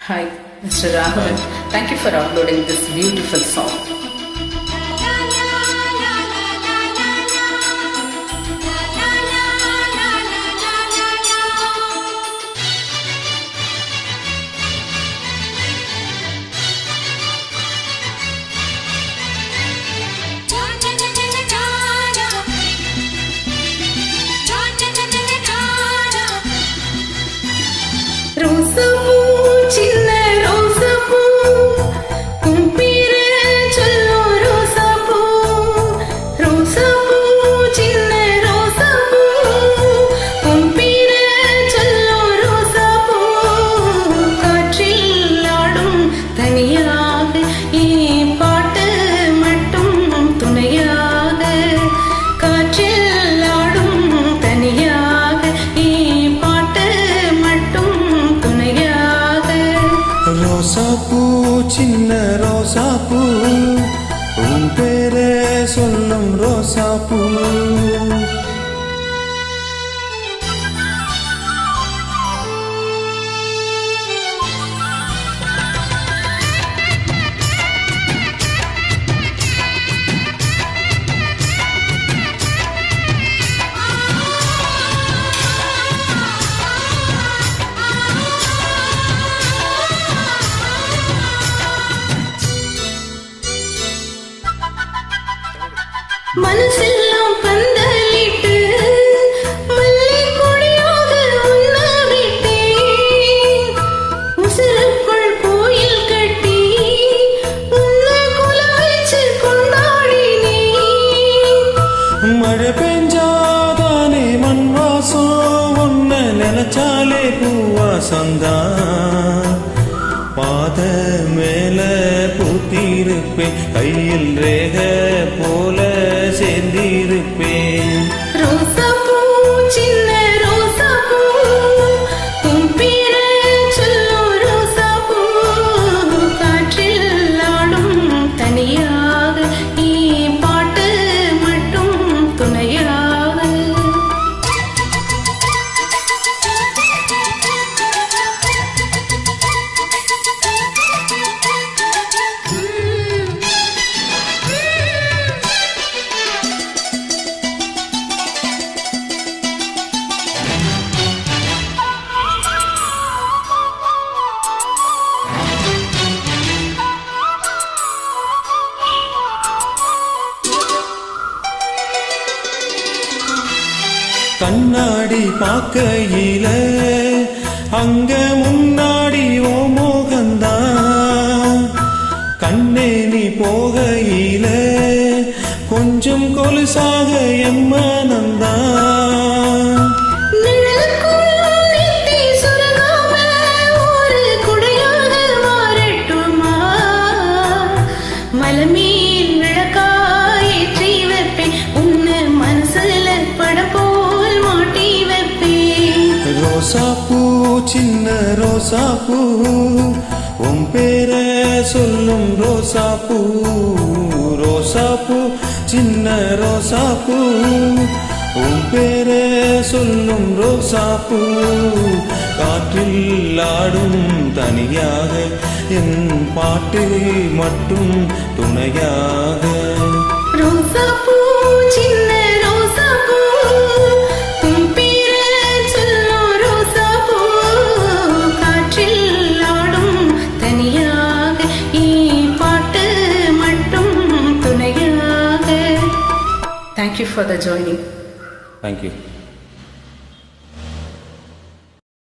Hi, Mr. Raghavan. Thank you for uploading this beautiful song. ரோசாப்பூ சின்ன ரோசாப்பூ உன் பேரே சொல்லும் ரோசாப்பூ மனசெல்லாம் பந்தலிட்டு மல்லி கொடியாக உண்ணாவிட்டே உசுருக்குள் கோயில் கட்டி உன்னை குல வச்சு கொண்டாடினே. மழை பெஞ்சாதானே மண் வாசம் ஒன்ன நினைச்சாலே பூவாசந்தான் பாத மேல பூத்திருப்பேன் கையில் ரேக போல சேர்ந்திருப்பேன். ரோசாப்பூ சின்ன ரோசாப்பூ உன் பேரை சொல்லும் ரோசாப்பூ காற்றில் ஆடும் தனியாக நீ பாட்டு மட்டும் துணையாக. கண்ணாடி பார்க்கையில அங்க முன்னாடி ஓ மோகந்தான் கண்ணே நீ போகையில கொஞ்சம் கொலுசாக எம்மனந்தான். மலமீன் விளக்காயேற்றி வைப்பேன் உன்னை மனசுல படப்போல் மாட்டி வைப்பேன். ரோசாப்பூ சின்ன ரோசாப்பூ உன் பேரை சொல்லும் ரோசாப்பூ ரோசாப்பூ சின்ன ரோசாப்பூ உன் பேரை சொல்லும் ரோசாப்பூ காற்றில் ஆடும் தனியாக என் பாட்டு மட்டும் துணையாக. ரோசாப்பூ சின்ன ரோசாப்பூ உன் பேரை சொல்லும் ரோசாப்பூ காற்றில் ஆடும் தனியாக நீ பாட்டு மட்டும் துணையாக. Thank you for the joining. Thank you.